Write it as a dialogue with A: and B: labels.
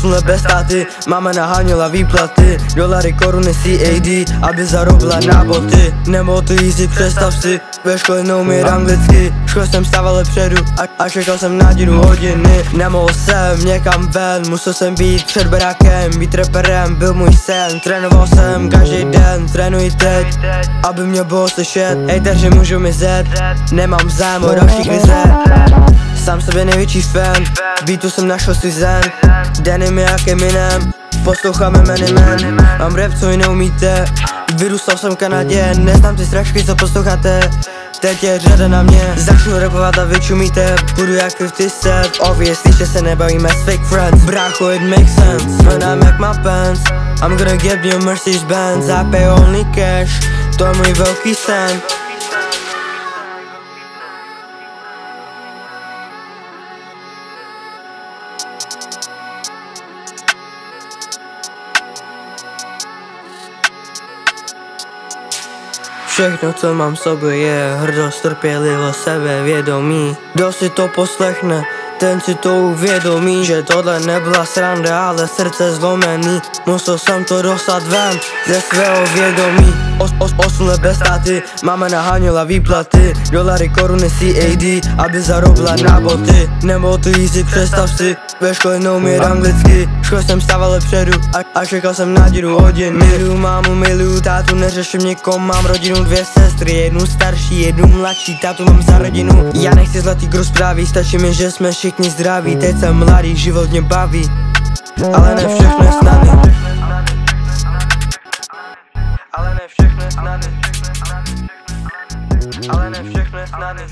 A: 8 let bez táty, mama naháněla výplaty, dolary, koruny, CAD, aby zarobila na boty. Nemohl to jízdit, představ si, ve škole neumím anglicky, škole jsem stával lepředu a čekal jsem na díru hodiny. Nemohl jsem někam ven, musel jsem být před barákem, být reperem byl můj sen. Trénoval jsem každý den, trénuji teď, aby mě bylo slyšet. Hejteři můžou mizet, nemám zájem o další krize. Sám sobě největší fan, beatu jsem našel si zen. Denim jak Eminem, poslouchám Eminem. Mám rap, co ji neumíte, vyrůstal jsem v Kanadě, neznám ty strašky, co posloucháte. Teď je řada na mě, začnu rapovat a vyčumíte, budu jak 50 Cent. Obviously, že se nebavíme s fake friends, brácho, it makes sense. When I make my pants, I'm gonna get me a Mercedes Benz. I pay only cash, to je můj velký sen. Všechno, co mám v sobě, je hrdost, trpělivost, sebevědomí. Kdo si to poslechne, ten si to uvědomí, že tohle nebyla sranda, ale srdce zlomený. Musel jsem to dostat ven ze svého vědomí. 8 let bez táty, mama naháněla výplaty, dolary, koruny, CAD, aby zarobila na boty. Nemohl to jízdit, představ si, ve škole neumím anglicky, škole jsem stával lepředu a čekal jsem na díru hodiny. Miluju mámu, miluju tátu, neřeším někom, mám rodinu, 2 sestry, jednu starší, jednu mladší, tátu mám za rodinu. Já nechci zlatý gru zprávy, stačí mi, že jsme všichni zdraví, teď jsem mladý, život mě baví, ale ne všechno je snadný. Ale ne všechno je snadný. Ale ne všechno je snadný.